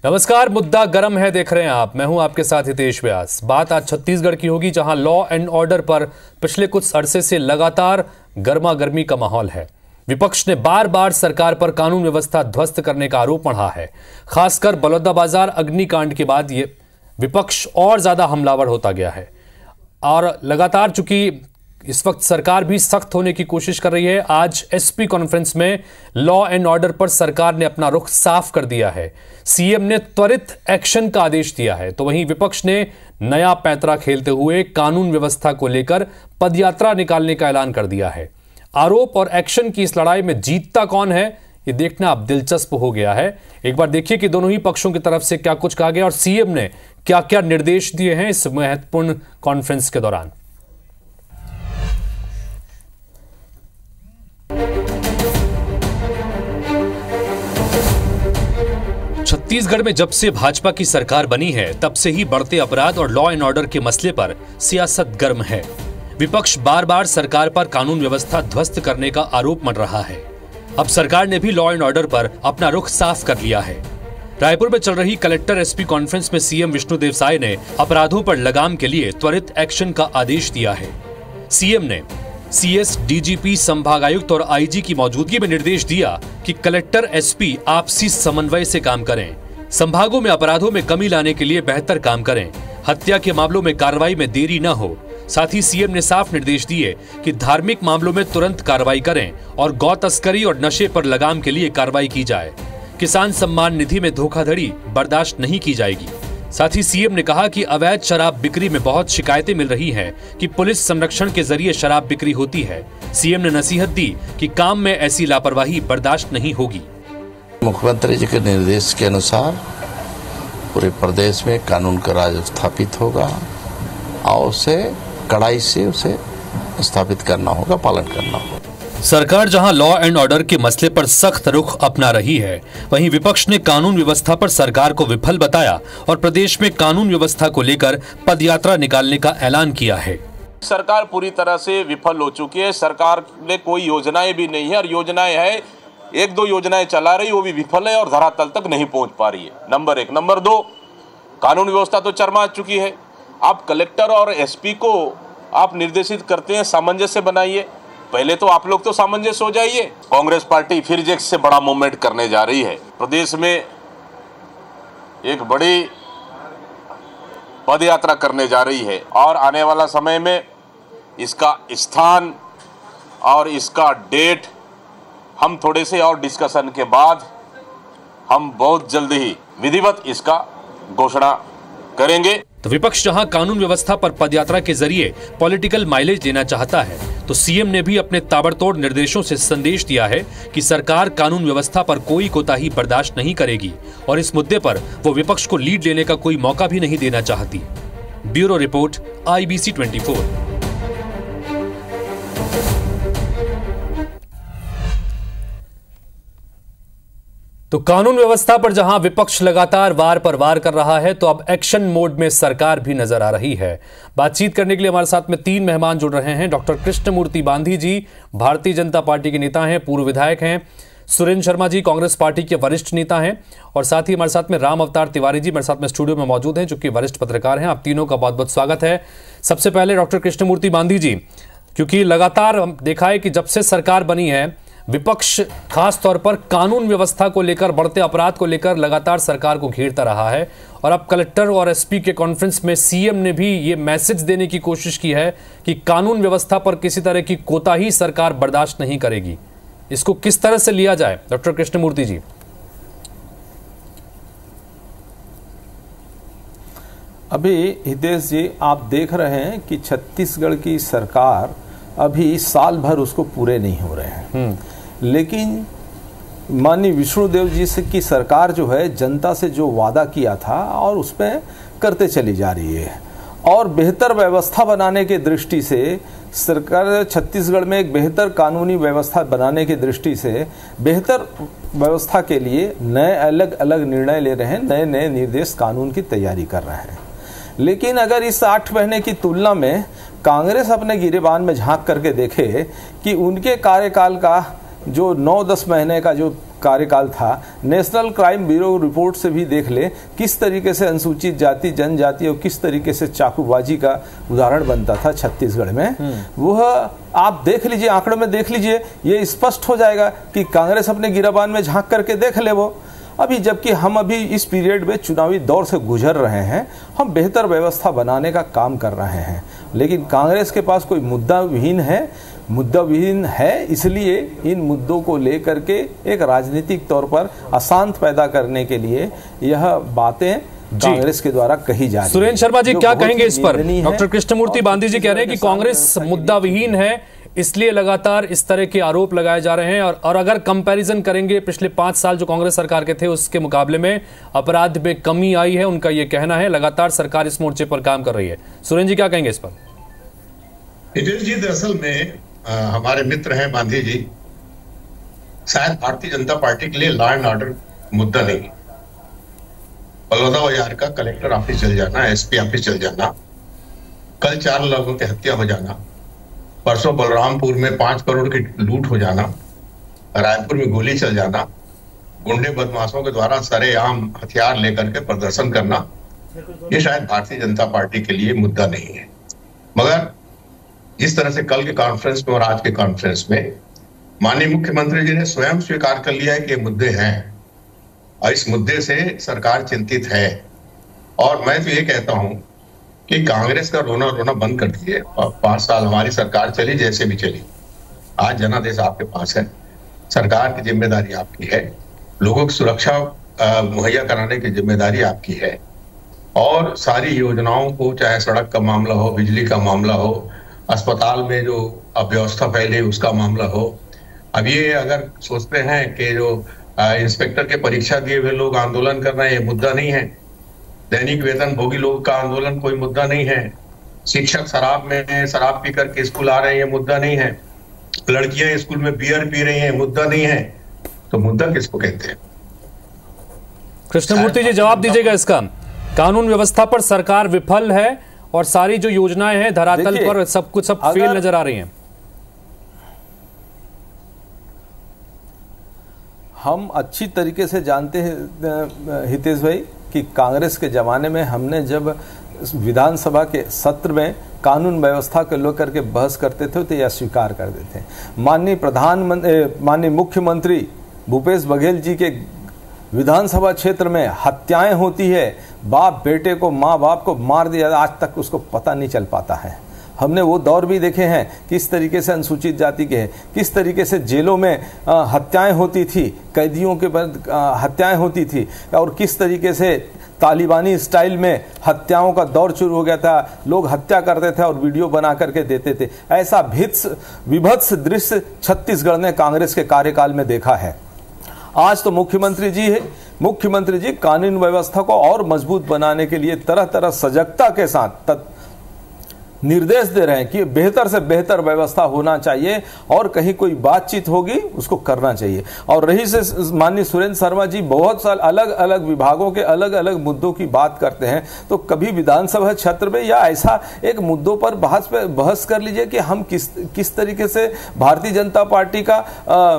नमस्कार, मुद्दा गरम है देख रहे हैं आप। मैं हूं आपके साथ हितेश व्यास। बात आज छत्तीसगढ़ की होगी, जहां लॉ एंड ऑर्डर पर पिछले कुछ अरसे से लगातार गर्मा गर्मी का माहौल है। विपक्ष ने बार बार सरकार पर कानून व्यवस्था ध्वस्त करने का आरोप मढ़ा है। खासकर बलौदाबाजार अग्निकांड के बाद ये विपक्ष और ज्यादा हमलावर होता गया है और लगातार चूंकि इस वक्त सरकार भी सख्त होने की कोशिश कर रही है। आज एसपी कॉन्फ्रेंस में लॉ एंड ऑर्डर पर सरकार ने अपना रुख साफ कर दिया है। सीएम ने त्वरित एक्शन का आदेश दिया है, तो वहीं विपक्ष ने नया पैंतरा खेलते हुए कानून व्यवस्था को लेकर पदयात्रा निकालने का ऐलान कर दिया है। आरोप और एक्शन की इस लड़ाई में जीतता कौन है, ये देखना अब दिलचस्प हो गया है। एक बार देखिए कि दोनों ही पक्षों की तरफ से क्या कुछ कहा गया और सीएम ने क्या क्या निर्देश दिए हैं इस महत्वपूर्ण कॉन्फ्रेंस के दौरान। छत्तीसगढ़ में जब से भाजपा की सरकार बनी है, तब से ही बढ़ते अपराध और लॉ एंड ऑर्डर के मसले पर सियासत गर्म है। विपक्ष बार बार सरकार पर कानून व्यवस्था ध्वस्त करने का आरोप मढ़ रहा है। अब सरकार ने भी लॉ एंड ऑर्डर पर अपना रुख साफ कर लिया है। रायपुर में चल रही कलेक्टर एसपी कॉन्फ्रेंस में सीएम विष्णुदेव साय ने अपराधों पर लगाम के लिए त्वरित एक्शन का आदेश दिया है। सीएम ने सीएस, डीजीपी, संभागायुक्त और आईजी की मौजूदगी में निर्देश दिया कि कलेक्टर, एसपी आपसी समन्वय से काम करें। संभागों में अपराधों में कमी लाने के लिए बेहतर काम करें। हत्या के मामलों में कार्रवाई में देरी न हो। साथ ही सीएम ने साफ निर्देश दिए कि धार्मिक मामलों में तुरंत कार्रवाई करें और गौ तस्करी और नशे पर लगाम के लिए कार्रवाई की जाए। किसान सम्मान निधि में धोखाधड़ी बर्दाश्त नहीं की जाएगी। साथ ही सीएम ने कहा कि अवैध शराब बिक्री में बहुत शिकायतें मिल रही हैं कि पुलिस संरक्षण के जरिए शराब बिक्री होती है। सीएम ने नसीहत दी कि काम में ऐसी लापरवाही बर्दाश्त नहीं होगी। मुख्यमंत्री जी के निर्देश के अनुसार पूरे प्रदेश में कानून का राज स्थापित होगा और उसे कड़ाई से उसे स्थापित करना होगा, पालन करना होगा। सरकार जहां लॉ एंड ऑर्डर के मसले पर सख्त रुख अपना रही है, वहीं विपक्ष ने कानून व्यवस्था पर सरकार को विफल बताया और प्रदेश में कानून व्यवस्था को लेकर पदयात्रा निकालने का ऐलान किया है। सरकार पूरी तरह से विफल हो चुकी है। सरकार ने कोई योजनाएं भी नहीं है और योजनाएं है, एक दो योजनाएं चला रही, वो भी विफल है और धरातल तक नहीं पहुंच पा रही है। नंबर एक। नंबर दो, कानून व्यवस्था तो चरमरा चुकी है। आप कलेक्टर और एसपी को आप निर्देशित करते हैं सामंजस्य बनाइए। पहले तो आप लोग तो सामंजस्य हो जाइए। कांग्रेस पार्टी फिर एक से बड़ा मूवमेंट करने जा रही है। प्रदेश में एक बड़ी पदयात्रा करने जा रही है और आने वाला समय में इसका स्थान और इसका डेट हम थोड़े से और डिस्कशन के बाद हम बहुत जल्द ही विधिवत इसका घोषणा करेंगे। तो विपक्ष जहां कानून व्यवस्था पर पदयात्रा के जरिए पॉलिटिकल माइलेज देना चाहता है, तो सीएम ने भी अपने ताबड़तोड़ निर्देशों से संदेश दिया है कि सरकार कानून व्यवस्था पर कोई कोताही बर्दाश्त नहीं करेगी और इस मुद्दे पर वो विपक्ष को लीड लेने का कोई मौका भी नहीं देना चाहती। Bureau report, IBC 24। तो कानून व्यवस्था पर जहां विपक्ष लगातार वार पर वार कर रहा है, तो अब एक्शन मोड में सरकार भी नजर आ रही है। बातचीत करने के लिए हमारे साथ में 3 मेहमान जुड़ रहे हैं। डॉक्टर कृष्णमूर्ति बांधी जी भारतीय जनता पार्टी के नेता हैं, पूर्व विधायक हैं। सुरेंद्र शर्मा जी कांग्रेस पार्टी के वरिष्ठ नेता हैं और साथ ही हमारे साथ में राम अवतार तिवारी जी मेरे साथ में स्टूडियो में मौजूद हैं, जो कि वरिष्ठ पत्रकार हैं। आप तीनों का बहुत बहुत स्वागत है। सबसे पहले डॉक्टर कृष्णमूर्ति बांधी जी, क्योंकि लगातार देखा है कि जब से सरकार बनी है, विपक्ष खास तौर पर कानून व्यवस्था को लेकर, बढ़ते अपराध को लेकर लगातार सरकार को घेरता रहा है और अब कलेक्टर और एसपी के कॉन्फ्रेंस में सीएम ने भी ये मैसेज देने की कोशिश की है कि कानून व्यवस्था पर किसी तरह की कोताही सरकार बर्दाश्त नहीं करेगी। इसको किस तरह से लिया जाए डॉक्टर कृष्णमूर्ति जी? अभी हितेश जी, आप देख रहे हैं कि छत्तीसगढ़ की सरकार अभी साल भर उसको पूरे नहीं हो रहे हैं, लेकिन माननीय विष्णुदेव जी से की सरकार जो है जनता से जो वादा किया था और उस पर करते चली जा रही है और बेहतर व्यवस्था बनाने के दृष्टि से सरकार छत्तीसगढ़ में एक बेहतर कानूनी व्यवस्था बनाने की दृष्टि से बेहतर व्यवस्था के लिए नए अलग अलग निर्णय ले रहे हैं, नए नए निर्देश कानून की तैयारी कर रहे हैं। लेकिन अगर इस 8 महीने की तुलना में कांग्रेस अपने गिरेबान में झांक करके देखे कि उनके कार्यकाल का जो 9-10 महीने का जो कार्यकाल था, नेशनल क्राइम ब्यूरो रिपोर्ट से भी देख ले किस तरीके से अनुसूचित जाति जनजाति और किस तरीके से चाकूबाजी का उदाहरण बनता था छत्तीसगढ़ में। वह आप देख लीजिए, आंकड़ों में देख लीजिए, ये स्पष्ट हो जाएगा कि कांग्रेस अपने गिराबान में झांक करके देख ले वो। अभी जबकि हम अभी इस पीरियड में चुनावी दौर से गुजर रहे हैं, हम बेहतर व्यवस्था बनाने का काम कर रहे हैं, लेकिन कांग्रेस के पास कोई मुद्दा विहीन है, इसलिए इन मुद्दों को लेकर के एक राजनीतिक तौर पर अशांत पैदा करने के लिए यह बातें कांग्रेस के द्वारा कही जा रही है। सुरेंद्र शर्मा जी क्या कहेंगे इस पर? डॉक्टर कृष्णमूर्ति बांदी जी कह रहे हैं कि कांग्रेस मुद्दा विहीन है, इसलिए लगातार इस तरह के आरोप लगाए जा रहे हैं, और अगर कंपैरिजन करेंगे पिछले 5 साल जो कांग्रेस सरकार के थे उसके मुकाबले में अपराध में कमी आई है, उनका यह कहना है। लगातार सरकार इस मोर्चे पर काम कर रही है। सुरेंद्र जी क्या कहेंगे इस पर? हितेश जी, दरअसल में हमारे मित्र हैं बांधी जी, शायद भारतीय जनता पार्टी के लिए लॉ एंड ऑर्डर मुद्दा नहीं। बलौदाबाजार का कलेक्टर ऑफिस चल जाना, एसपी ऑफिस चल जाना, कल 4 लोगों की हत्या हो जाना, परसों बलरामपुर में 5 करोड़ की लूट हो जाना, रायपुर में गोली चल जाना, गुंडे बदमाशों के द्वारा सरेआम हथियार लेकर के प्रदर्शन करना, ये शायद भारतीय जनता पार्टी के लिए मुद्दा नहीं है। मगर इस तरह से कल के कॉन्फ्रेंस में और आज के कॉन्फ्रेंस में माननीय मुख्यमंत्री जी ने स्वयं स्वीकार कर लिया है कि ये मुद्दे हैं और इस मुद्दे से सरकार चिंतित है। और मैं तो ये कहता हूं कि कांग्रेस का रोना बंद कर दीजिए। 5 साल हमारी सरकार चली, जैसे भी चली, आज जनादेश आपके पास है, सरकार की जिम्मेदारी आपकी है, लोगों की सुरक्षा मुहैया कराने की जिम्मेदारी आपकी है, और सारी योजनाओं को, चाहे सड़क का मामला हो, बिजली का मामला हो, अस्पताल में जो अव्यवस्था फैली उसका मामला हो। अब ये अगर सोचते हैं कि जो इंस्पेक्टर के परीक्षा दिए हुए लोग आंदोलन कर रहे हैं, ये मुद्दा नहीं है। दैनिक वेतन भोगी लोग का आंदोलन कोई मुद्दा नहीं है। शिक्षक शराब पी करके स्कूल आ रहे हैं, ये मुद्दा नहीं है। लड़कियां स्कूल में बियर पी रही हैं, मुद्दा नहीं है। तो मुद्दा किसको कहते हैं? कृष्णमूर्ति जी जवाब दीजिएगा इसका। कानून व्यवस्था पर सरकार विफल है और सारी जो योजनाएं हैं धरातल पर सब फेल नजर आ रही हैं। हम अच्छी तरीके से जानते हैं हितेश भाई कि कांग्रेस के ज़माने में हमने जब विधानसभा के सत्र में कानून व्यवस्था को लेकर के बहस करते थे तो यह स्वीकार कर देते हैं। माननीय मुख्यमंत्री भूपेश बघेल जी के विधानसभा क्षेत्र में हत्याएं होती है, बाप बेटे को, माँ बाप को मार दिया, आज तक उसको पता नहीं चल पाता है। हमने वो दौर भी देखे हैं किस तरीके से अनुसूचित जाति के हैं, किस तरीके से जेलों में हत्याएं होती थी, कैदियों के बाद हत्याएं होती थी, और किस तरीके से तालिबानी स्टाइल में हत्याओं का दौर शुरू हो गया था। लोग हत्या करते थे और वीडियो बना करके देते थे। ऐसा विभत्स दृश्य छत्तीसगढ़ ने कांग्रेस के कार्यकाल में देखा है। आज तो मुख्यमंत्री जी कानून व्यवस्था को और मजबूत बनाने के लिए तरह तरह सजगता के साथ निर्देश दे रहे हैं कि बेहतर से बेहतर व्यवस्था होना चाहिए और कहीं कोई बातचीत होगी उसको करना चाहिए। और रही से माननीय सुरेंद्र शर्मा जी बहुत साल अलग अलग विभागों के अलग अलग मुद्दों की बात करते हैं, तो कभी विधानसभा क्षेत्र में या ऐसा एक मुद्दों पर बहस कर लीजिए कि हम किस तरीके से भारतीय जनता पार्टी का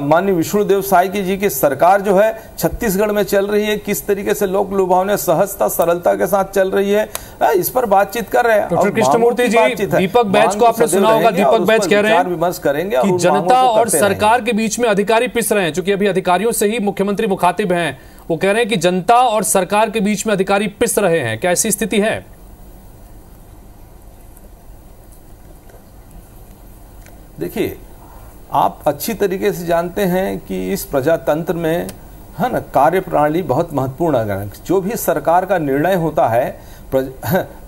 माननीय विष्णुदेव साय जी की सरकार जो है छत्तीसगढ़ में चल रही है, किस तरीके से लोक लुभावने सहजता सरलता के साथ चल रही है, इस पर बातचीत कर रहे हैं। डॉक्टर कृष्णमूर्ति जी, दीपक बैच को आपने सुना होगा, दीपक बैच कह रहे हैं कि जनता और सरकार के बीच में अधिकारी पिस रहे हैं। चूंकि अभी अधिकारियों से ही मुख्यमंत्री मुखातिब हैं, वो कह रहे हैं कि जनता और सरकार के बीच में अधिकारी पिस रहे हैं। क्या ऐसी स्थिति है? देखिए, आप अच्छी तरीके से जानते हैं कि इस प्रजातंत्र में है ना कार्य प्रणाली बहुत महत्वपूर्ण है। जो भी सरकार का निर्णय होता है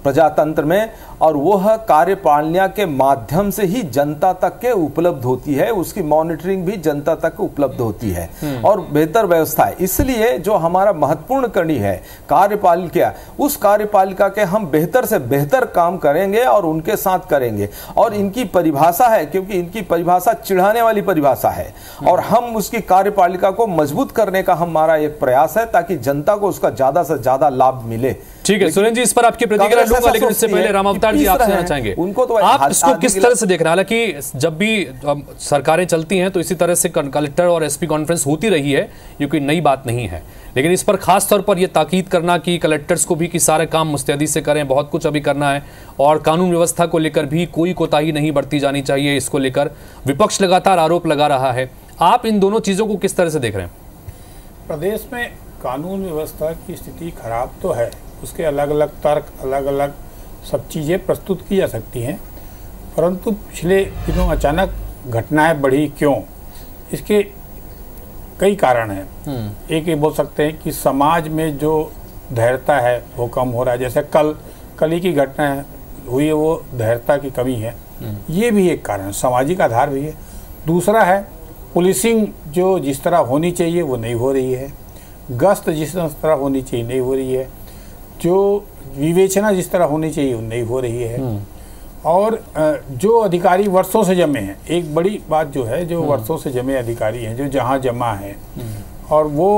प्रजातंत्र में, और वह कार्यपालिका के माध्यम से ही जनता तक के उपलब्ध होती है, उसकी मॉनिटरिंग भी जनता तक उपलब्ध होती है और बेहतर व्यवस्था है। इसलिए जो हमारा महत्वपूर्ण कड़ी है कार्यपालिका, उस कार्यपालिका के हम बेहतर से बेहतर काम करेंगे और उनके साथ करेंगे। और इनकी परिभाषा है, क्योंकि इनकी परिभाषा चिढ़ाने वाली परिभाषा है, और हम उसकी कार्यपालिका को मजबूत करने का हमारा एक प्रयास है ताकि जनता को उसका ज्यादा से ज्यादा लाभ मिले। ठीक है सुरेंद्र जी, इस पर आपकी प्रतिक्रिया लूंगा, लेकिन इससे पहले राम अवतार जी आपसे जानना चाहेंगे उनको तो आप इसको किस तरह से देख रहे हैं? हालांकि जब भी सरकारें चलती हैं तो इसी तरह से कलेक्टर और एसपी कॉन्फ्रेंस होती रही है, ये कोई नई बात नहीं है, लेकिन इस पर खास तौर पर यह ताकीद करना कि कलेक्टर्स को भी कि सारे काम मुस्तैदी से करें, बहुत कुछ अभी करना है, और कानून व्यवस्था को लेकर भी कोई कोताही नहीं बरती जानी चाहिए, इसको लेकर विपक्ष लगातार आरोप लगा रहा है। आप इन दोनों चीजों को किस तरह से देख रहे हैं? प्रदेश में कानून व्यवस्था की स्थिति खराब तो है, उसके अलग अलग तर्क, अलग अलग सब चीज़ें प्रस्तुत की जा सकती हैं, परंतु पिछले दिनों अचानक घटनाएं बढ़ी क्यों? इसके कई कारण हैं। एक ये बोल सकते हैं कि समाज में जो धैर्यता है वो कम हो रहा है, जैसे कल ही की घटना हुई है, वो धैर्यता की कमी है, ये भी एक कारण, सामाजिक आधार भी है। दूसरा है पुलिसिंग जो जिस तरह होनी चाहिए वो नहीं हो रही है, गश्त जिस तरह होनी चाहिए नहीं हो रही है, जो विवेचना जिस तरह होनी चाहिए वो नहीं हो रही है, और जो अधिकारी वर्षों से जमे हैं, एक बड़ी बात जो है, जो वर्षों से जमे अधिकारी हैं, जो जहां जमा है और वो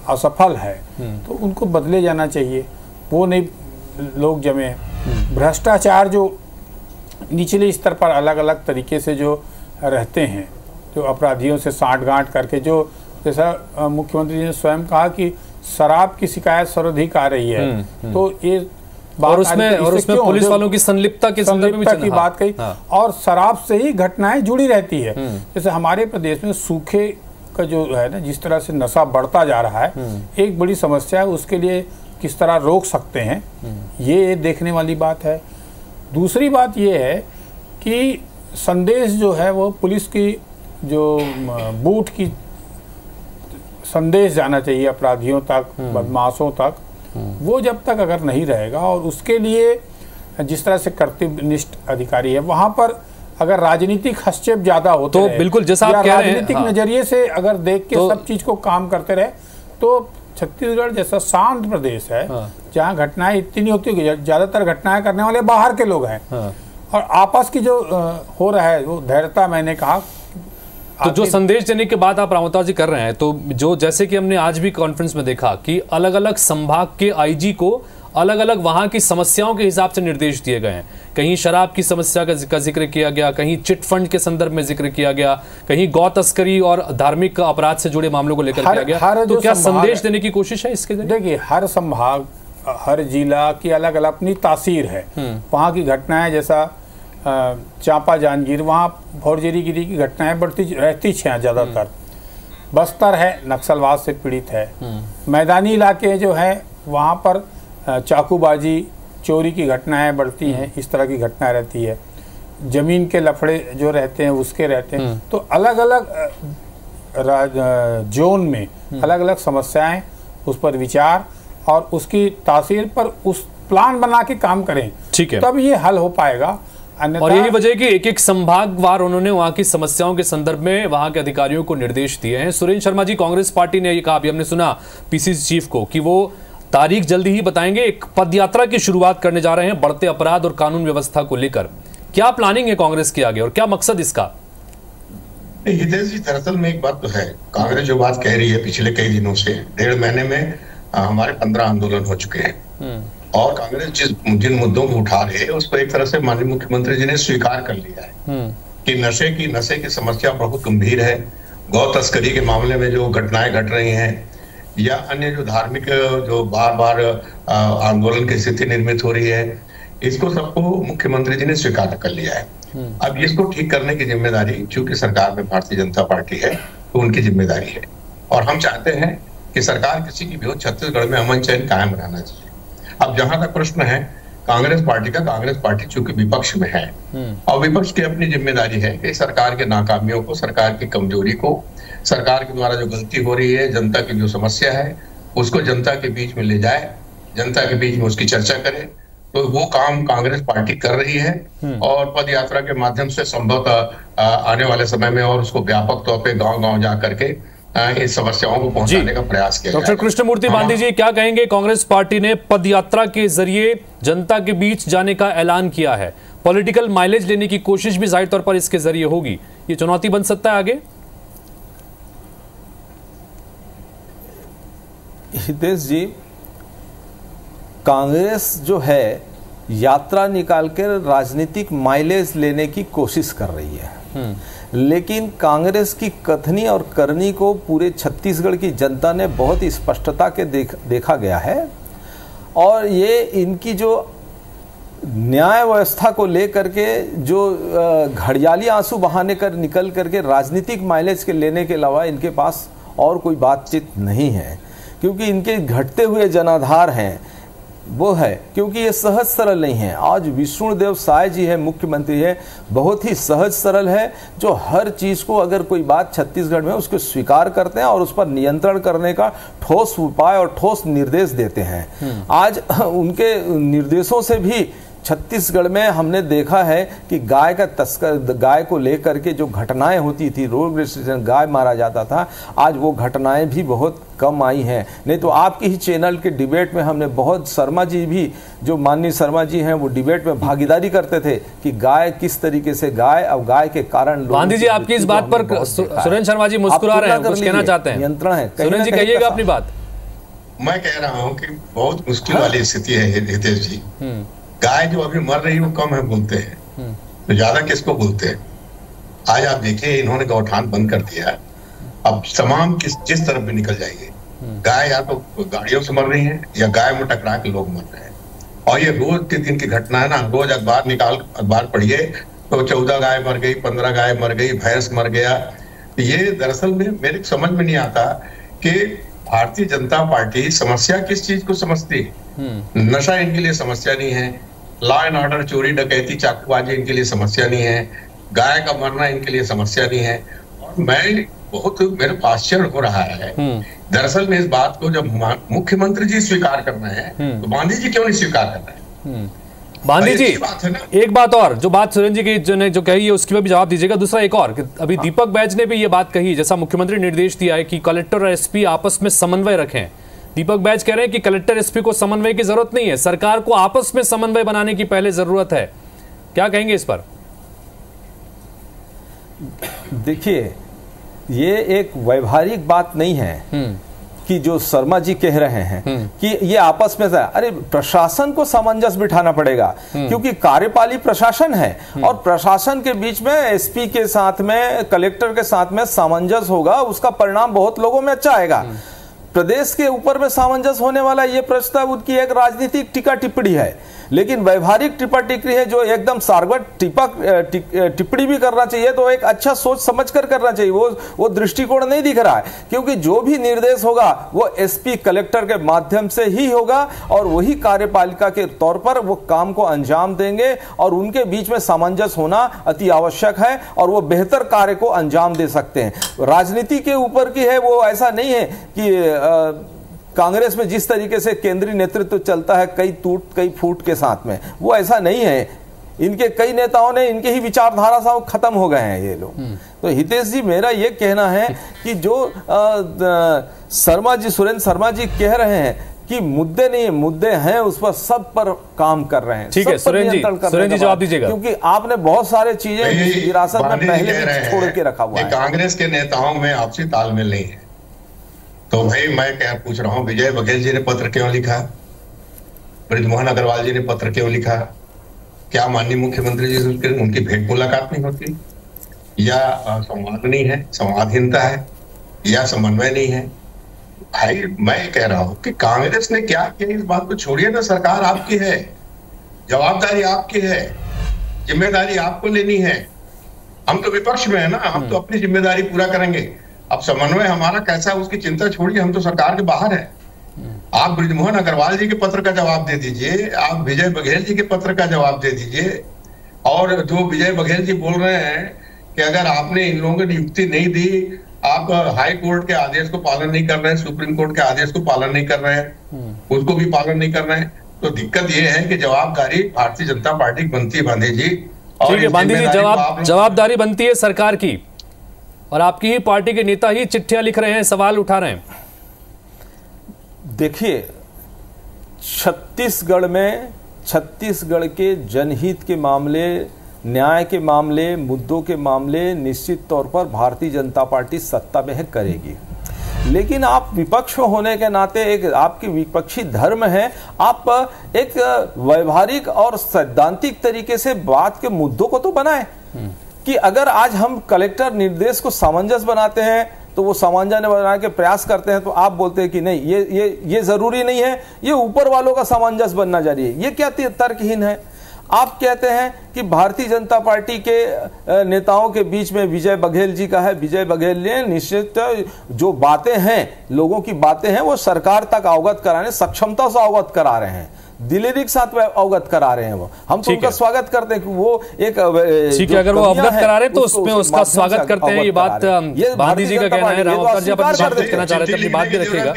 असफल है, तो उनको बदले जाना चाहिए, वो नहीं लोग जमे हैं। भ्रष्टाचार जो निचले स्तर पर अलग अलग तरीके से जो रहते हैं, जो अपराधियों से साठगांठ करके, जो जैसा मुख्यमंत्री जी ने स्वयं कहा कि शराब की शिकायत सर्वाधिक आ रही है, तो ये और उसमें पुलिस वालों की संलिप्तता के संदर्भ में की बात कही, और शराब से ही घटनाएं जुड़ी रहती है। जैसे हमारे प्रदेश में सूखे का जो है ना, जिस तरह से नशा बढ़ता जा रहा है, एक बड़ी समस्या है, उसके लिए किस तरह रोक सकते हैं, ये देखने वाली बात है। दूसरी बात ये है कि संदेश जो है वो पुलिस की जो बूथ की संदेश जाना चाहिए अपराधियों तक, बदमाशों तक, वो जब तक अगर नहीं रहेगा, और उसके लिए जिस तरह से कर्तव्यनिष्ठ अधिकारी है, वहां पर अगर राजनीतिक हस्तक्षेप ज्यादा होते तो बिल्कुल जैसा आप कह रहे हैं, राजनीतिक नजरिए से अगर देख के सब चीज को काम करते रहे, तो छत्तीसगढ़ जैसा शांत प्रदेश है, जहाँ घटनाएं इतनी नहीं होती, ज्यादातर घटनाएं करने वाले बाहर के लोग हैं, और आपस की जो हो रहा है वो धैर्यता, मैंने कहा। तो जो संदेश देने की बात आप रामवतार जी कर रहे हैं, तो जो जैसे कि हमने आज भी कॉन्फ्रेंस में देखा कि अलग अलग संभाग के आईजी को अलग अलग वहां की समस्याओं के हिसाब से निर्देश दिए गए हैं। कहीं शराब की समस्या का जिक्र किया गया, कहीं चिट फंड के संदर्भ में जिक्र किया गया, कहीं गौ तस्करी और धार्मिक अपराध से जुड़े मामलों को लेकर किया गया। तो क्या संदेश देने की कोशिश है इसके? देखिए, हर संभाग, हर जिला की अलग अलग अपनी तासीर है, वहाँ की घटनाएं, जैसा चांपा जांजगीर, वहाँ फौजरीगिरी की घटनाएं बढ़ती रहती हैं ज़्यादातर। बस्तर है, नक्सलवाद से पीड़ित है। मैदानी इलाके जो हैं वहाँ पर चाकूबाजी, चोरी की घटनाएं बढ़ती हैं, इस तरह की घटनाएं रहती है। जमीन के लफड़े जो रहते हैं उसके रहते हैं। तो अलग अलग जोन में अलग अलग समस्याएं, उस पर विचार और उसकी तासीर पर उस प्लान बना के काम करें, ठीक है, तब ये हल हो पाएगा। और यही वजह है कि एक एक संभागवार उन्होंने वहां की समस्याओं के संदर्भ में वहां के अधिकारियों को निर्देश दिए हैं। सुरेंद्र शर्मा जी, कांग्रेस पार्टी ने ये कहा, अभी हमने सुना पीसीसी चीफ को, कि वो तारीख जल्दी ही बताएंगे, एक पदयात्रा की शुरुआत करने जा रहे हैं बढ़ते अपराध और कानून व्यवस्था को लेकर। क्या प्लानिंग है कांग्रेस के आगे और क्या मकसद इसका? हितेश जी, दरअसल में एक बात तो है, कांग्रेस जो बात कह रही है पिछले कई दिनों से, 1.5 महीने में हमारे 15 आंदोलन हो चुके हैं, और कांग्रेस जिन मुद्दों को उठा रही है उसको एक तरह से माननीय मुख्यमंत्री जी ने स्वीकार कर लिया है कि नशे की समस्या बहुत गंभीर है। गौ तस्करी के मामले में जो घटनाएं घट रही हैं, या अन्य जो धार्मिक जो बार बार आंदोलन की स्थिति निर्मित हो रही है, इसको सबको मुख्यमंत्री जी ने स्वीकार कर लिया है। अब इसको ठीक करने की जिम्मेदारी, चूंकि सरकार में भारतीय जनता पार्टी है, तो उनकी जिम्मेदारी है, और हम चाहते हैं कि सरकार किसी की भी हो, छत्तीसगढ़ में अमन चैन कायम रहना चाहिए। अब जहां तक प्रश्न है कांग्रेस पार्टी का, कांग्रेस पार्टी चूंकि विपक्ष में है, और विपक्ष की अपनी जिम्मेदारी है कि सरकार के नाकामियों को, सरकार की कमजोरी को, सरकार के द्वारा जो गलती हो रही है, जनता की जो समस्या है, उसको जनता के बीच में ले जाए, जनता के बीच में उसकी चर्चा करे। तो वो काम कांग्रेस पार्टी कर रही है, और पद यात्रा के माध्यम से संभवतः आने वाले समय में और उसको व्यापक तौर पे गांव-गांव जा करके इस समस्याओं को पहुंचाने का प्रयास किया। डॉक्टर कृष्णमूर्ति बांदी जी, क्या कहेंगे? कांग्रेस पार्टी ने पद यात्रा के जरिए जनता के बीच जाने का ऐलान किया है, पॉलिटिकल माइलेज लेने की कोशिश भी जाहिर तौर पर इसके जरिए होगी, ये चुनौती बन सकता है आगे? हितेश जी, कांग्रेस जो है यात्रा निकाल कर राजनीतिक माइलेज लेने की कोशिश कर रही है, लेकिन कांग्रेस की कथनी और करनी को पूरे छत्तीसगढ़ की जनता ने बहुत स्पष्टता के देखा गया है। और ये इनकी जो न्याय व्यवस्था को लेकर के जो घड़ियाली आंसू बहाने कर निकल करके राजनीतिक माइलेज के लेने के अलावा इनके पास और कोई बातचीत नहीं है, क्योंकि इनके घटते हुए जनाधार हैं वो है, क्योंकि ये सहज सरल नहीं है। आज विष्णुदेव साय जी है, मुख्यमंत्री है, बहुत ही सहज सरल है, जो हर चीज को अगर कोई बात छत्तीसगढ़ में उसको स्वीकार करते हैं और उस पर नियंत्रण करने का ठोस उपाय और ठोस निर्देश देते हैं। आज उनके निर्देशों से भी छत्तीसगढ़ में हमने देखा है कि गाय का तस्कर, गाय को लेकर के जो घटनाएं होती थी, रोड रेस्ट्रिक्शन, गाय मारा जाता था, आज वो घटनाएं भी बहुत कम आई हैं। नहीं तो आपके ही चैनल के डिबेट में हमने बहुत, शर्मा जी भी, जो माननीय शर्मा जी हैं, वो डिबेट में भागीदारी करते थे कि गाय किस तरीके से, गाय और गाय के कारण। गांधी जी आपकी इस बात पर सुरेंद्र शर्मा जी मुस्कुरा रहे हैं, कुछ कहना चाहते हैं? नियंत्रण है। सुरेंद्र जी कहिएगा अपनी बात। मैं कह रहा हूँ कि बहुत मुश्किल वाली स्थिति है हितेश जी। गाय जो अभी मर रही है वो कम है बोलते हैं, तो ज्यादा किसको बोलते हैं? आज आप देखिए, इन्होंने गौठान बंद कर दिया है, अब तमाम जिस तरफ भी निकल जाएंगे, गाय या तो गाड़ियों से मर रही है या गाय में टकरा के लोग मर रहे हैं। और ये रोज के दिन की घटना है ना, रोज अखबार पढ़िए तो 14 गाय मर गई, 15 गाय मर गई, भैंस मर गया। ये दरअसल में मेरे समझ में नहीं आता कि भारतीय जनता पार्टी समस्या किस चीज को समझती है। नशा इनके लिए समस्या नहीं है, लॉ एंड ऑर्डर, चोरी डकैती चाकूबाजी इनके लिए समस्या नहीं है, गाय का मरना इनके लिए समस्या नहीं है। और मैं बहुत, मेरे को आश्चर्य हो रहा है दरअसल में इस बात को, जब मुख्यमंत्री जी स्वीकार कर रहे हैं तो गांधी जी क्यों नहीं स्वीकार कर रहे हैं? गांधी जी एक बात और, जो बात सुरेंद्र जी की जो कही है उसकी भी जवाब दीजिएगा। दूसरा एक और, अभी दीपक बैज ने भी ये बात कही, जैसा मुख्यमंत्री निर्देश दिया है कि कलेक्टर और एसपी आपस में समन्वय रखें। दीपक बैज कह रहे हैं कि कलेक्टर एसपी को समन्वय की जरूरत नहीं है, सरकार को आपस में समन्वय बनाने की पहले जरूरत है। क्या कहेंगे इस पर? देखिए, ये एक वैवाहिक बात नहीं है कि जो शर्मा जी कह रहे हैं कि ये आपस में, अरे प्रशासन को सामंजस्य बिठाना पड़ेगा, क्योंकि कार्यपालिका प्रशासन है और प्रशासन के बीच में एसपी के साथ में, कलेक्टर के साथ में सामंजस्य होगा, उसका परिणाम बहुत लोगों में अच्छा आएगा। प्रदेश के ऊपर में सामंजस्य होने वाला ये प्रस्ताव उनकी एक राजनीतिक टीका टिप्पणी है, लेकिन व्यवहारिक टिप्पा टिप्पणी है जो एकदम सार्वत टिप्पणी भी करना चाहिए तो एक अच्छा सोच समझ कर करना चाहिए। वो दृष्टिकोण नहीं दिख रहा है, क्योंकि जो भी निर्देश होगा वो एसपी कलेक्टर के माध्यम से ही होगा और वही कार्यपालिका के तौर पर वो काम को अंजाम देंगे और उनके बीच में सामंजस्य होना अति आवश्यक है और वो बेहतर कार्य को अंजाम दे सकते हैं। राजनीति के ऊपर की है, वो ऐसा नहीं है कि कांग्रेस में जिस तरीके से केंद्रीय नेतृत्व चलता है कई टूट कई फूट के साथ में, वो ऐसा नहीं है। इनके कई नेताओं ने, इनके ही विचारधारा से खत्म हो गए हैं ये लोग। तो हितेश जी, मेरा ये कहना है कि जो शर्मा जी, सुरेंद्र शर्मा जी कह रहे हैं कि मुद्दे नहीं है, मुद्दे हैं, उस पर सब पर काम कर रहे हैं। ठीक है सुरेंद्र जी जवाब दीजिएगा, क्योंकि आपने बहुत सारे चीजें विरासत में पहले भी छोड़ के रखा हुआ है। कांग्रेस के नेताओं में आपसी तालमेल नहीं है। तो भाई मैं क्या पूछ रहा हूँ, विजय बघेल जी ने पत्र क्यों लिखा, बृजमोहन अग्रवाल जी ने पत्र क्यों लिखा? क्या माननीय मुख्यमंत्री जी से उनकी भेंट मुलाकात नहीं होती, या संवाद नहीं है, संवादहीनता है, या समन्वय नहीं है? भाई मैं कह रहा हूं कि कांग्रेस ने क्या किया, इस बात को छोड़िए ना। सरकार आपकी है, जवाबदारी आपकी है, जिम्मेदारी आपको लेनी है। हम तो विपक्ष में है ना, हम तो अपनी जिम्मेदारी पूरा करेंगे। अब समन्वय हमारा कैसा है उसकी चिंता छोड़िए, हम तो सरकार के बाहर हैं। आप बृजमोहन अग्रवाल जी के पत्र का जवाब दे दीजिए, आप विजय बघेल जी के पत्र का जवाब दे दीजिए। और जो विजय बघेल जी बोल रहे हैं कि अगर आपने इन लोगों को नियुक्ति नहीं दी, आप हाई कोर्ट के आदेश को पालन नहीं कर रहे हैं, सुप्रीम कोर्ट के आदेश को पालन नहीं कर रहे हैं, उसको भी पालन नहीं कर रहे हैं, तो दिक्कत ये है कि जवाबदारी भारतीय जनता पार्टी की बनती है बांधी जी। ठीक है बांधी जी, जवाबदारी बनती है सरकार की, और आपकी ही पार्टी के नेता ही चिट्ठियां लिख रहे हैं, सवाल उठा रहे हैं। देखिए, छत्तीसगढ़ के जनहित के मामले, न्याय के मामले, मुद्दों के मामले निश्चित तौर पर भारतीय जनता पार्टी सत्ता में करेगी, लेकिन आप विपक्ष होने के नाते एक आपकी विपक्षी धर्म है, आप एक व्यवहारिक और सैद्धांतिक तरीके से बात के मुद्दों को तो बनाएं कि अगर आज हम कलेक्टर निर्देश को सामंजस्य बनाते हैं तो वो सामंजस्य बनाने के प्रयास करते हैं, तो आप बोलते हैं कि नहीं ये जरूरी नहीं है, ये ऊपर वालों का सामंजस्य बनना चाहिए। ये क्या तर्कहीन है? आप कहते हैं कि भारतीय जनता पार्टी के नेताओं के बीच में विजय बघेल जी का है, विजय बघेल ने निश्चित जो बातें हैं, लोगों की बातें हैं, वो सरकार तक अवगत कराने, सक्षमता से अवगत करा रहे हैं, दिलेरी के साथ अवगत करा रहे हैं। वो हम तो उनका स्वागत करते हैं कि वो एक ठीक है, अगर वो अवगत करा रहे हैं तो उसमें उसका स्वागत करते हैं। ये बात गांधी जी का कहना है। रामावतार जी, आप बात कहना चाह रहे थे, अपनी बात भी रखिएगा।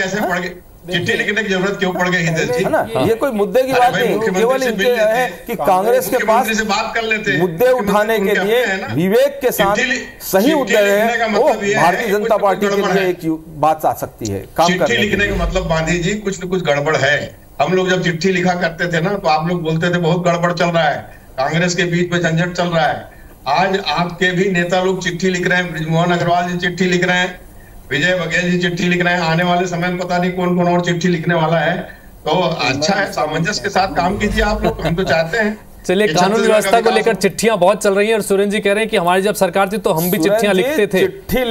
चिट्ठी लिखने की जरूरत क्यों पड़ गई हितेश जी? है ना, ये कोई मुद्दे की बात नहीं, केवल इनके है कि कांग्रेस के पास से बात कर लेते मुद्दे उठाने के लिए विवेक के साथ सही मुद्दे हैं, वो भारतीय जनता पार्टी के लिए एक बात आ सकती है। चिट्ठी लिखने का मतलब गांधी जी कुछ न कुछ गड़बड़ है। हम लोग जब चिट्ठी लिखा करते थे ना, तो आप लोग बोलते थे बहुत गड़बड़ चल रहा है, कांग्रेस के बीच में झंझट चल रहा है। आज आपके भी नेता लोग चिट्ठी लिख रहे हैं, ब्रिजमोहन अग्रवाल जी चिट्ठी लिख रहे हैं, विजय बघेल जी चिट्ठी लिख रहे हैं, आने वाले समय में पता नहीं कौन कौन और चिट्ठी लिखने वाला है। तो अच्छा है, सामंजस्य के साथ काम कीजिए आप लोग, हम तो चाहते हैं। चलिए, कानून व्यवस्था को लेकर चिट्ठियां बहुत चल रही हैं और सुरेंद्र जी कह रहे हैं कि हमारी जब सरकार थी तो हम भी चिट्ठियां लिखते थे। चिट्ठी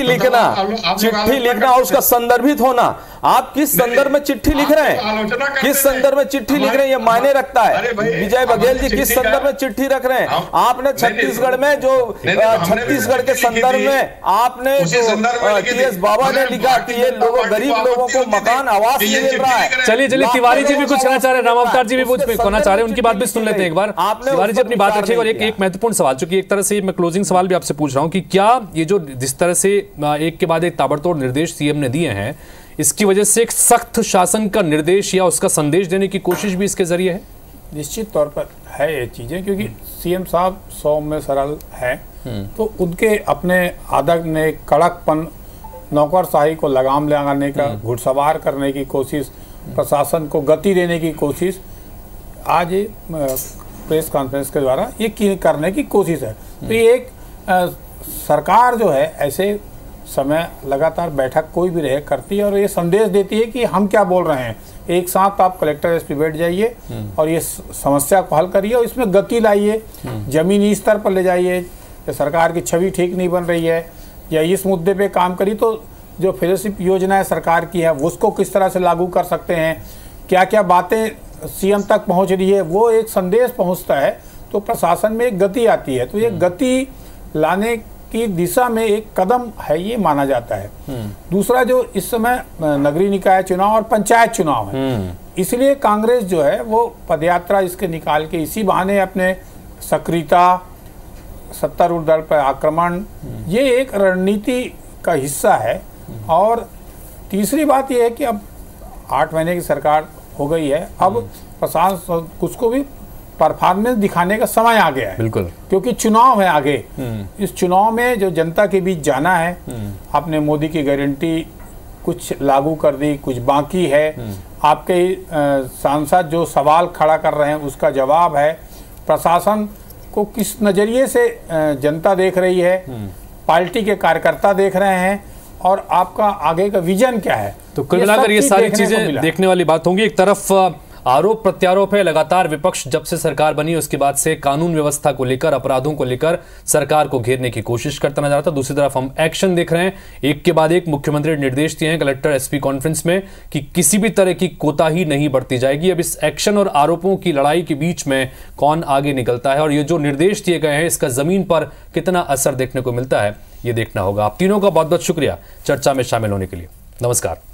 लिखना और उसका संदर्भित होना, आप किस संदर्भ में चिट्ठी लिख रहे हैं, किस संदर्भ में चिट्ठी लिख रहे हैं, ये मायने रखता है। विजय बघेल जी किस संदर्भ में चिट्ठी रख रहे हैं? आपने छत्तीसगढ़ में जो छत्तीसगढ़ के संदर्भ में आपने टीएस बाबा ने लिखा कि ये लोगों, गरीब लोगों को मकान आवास नहीं मिल रहा है। चलिए, तिवारी जी भी कुछ कहना चाह रहे हैं, रामावतार जी भी कुछ कहना चाह रहे हैं, उनकी बात भी सुन लेते हैं एक बार। तिवारी जी अपनी बात रखिएगा। और एक महत्वपूर्ण सवाल, चूंकि एक तरह से मैं क्लोजिंग सवाल भी आपसे पूछ रहा हूं कि क्या ये जो जिस तरह से एक के बाद एक ताबड़तोड़ निर्देश सीएम ने दिए हैं, इसकी वजह से एक सख्त शासन का निर्देश या उसका संदेश देने की कोशिश भी इसके जरिए है? निश्चित तौर पर है ये चीजें, क्योंकि सीएम साहब सौम्य सरल है, तो उनके अपने आदर ने कड़कपन, नौकरशाही को लगाम लगाने का, घुड़सवार करने की कोशिश, प्रशासन को गति देने की कोशिश, आज ये प्रेस कॉन्फ्रेंस के द्वारा ये करने की कोशिश है। तो ये एक सरकार जो है ऐसे समय लगातार बैठक कोई भी रहे करती है और ये संदेश देती है कि हम क्या बोल रहे हैं। एक साथ आप कलेक्टर एसपी बैठ जाइए और ये समस्या को हल करिए और इसमें गति लाइए, जमीनी स्तर पर ले जाइए। सरकार की छवि ठीक नहीं बन रही है या इस मुद्दे पे काम करिए, तो जो फेलोशिप योजनाएं सरकार की है उसको किस तरह से लागू कर सकते हैं, क्या क्या बातें सीएम तक पहुंच रही है, वो एक संदेश पहुंचता है तो प्रशासन में एक गति आती है। तो ये गति लाने की दिशा में एक कदम है, ये माना जाता है। दूसरा, जो इस समय नगरीय निकाय चुनाव और पंचायत चुनाव है, इसलिए कांग्रेस जो है वो पदयात्रा इसके निकाल के इसी बहाने अपने सक्रियता, सत्तारूढ़ दल पर आक्रमण, ये एक रणनीति का हिस्सा है। और तीसरी बात यह है कि अब 8 महीने की सरकार हो गई है, अब प्रशासन उसको भी परफॉर्मेंस दिखाने का समय आ गया है। बिल्कुल, क्योंकि चुनाव है आगे। इस चुनाव में जो जनता के बीच जाना है, आपने मोदी की गारंटी कुछ लागू कर दी, कुछ बाकी है, आपके सांसद जो सवाल खड़ा कर रहे हैं उसका जवाब है, प्रशासन को किस नजरिए से जनता देख रही है, पार्टी के कार्यकर्ता देख रहे हैं और आपका आगे का विजन क्या है। तो कुल मिलाकर ये सारी चीजें देखने वाली बात होंगी। एक तरफ आरोप प्रत्यारोप है, लगातार विपक्ष जब से सरकार बनी उसके बाद से कानून व्यवस्था को लेकर, अपराधों को लेकर सरकार को घेरने की कोशिश करता नजर आता। दूसरी तरफ हम एक्शन देख रहे हैं, एक के बाद एक मुख्यमंत्री ने निर्देश दिए हैं कलेक्टर एसपी कॉन्फ्रेंस में कि किसी भी तरह की कोताही नहीं बरती जाएगी। अब इस एक्शन और आरोपों की लड़ाई के बीच में कौन आगे निकलता है और ये जो निर्देश दिए गए हैं इसका जमीन पर कितना असर देखने को मिलता है, ये देखना होगा। आप तीनों का बहुत बहुत शुक्रिया चर्चा में शामिल होने के लिए। नमस्कार।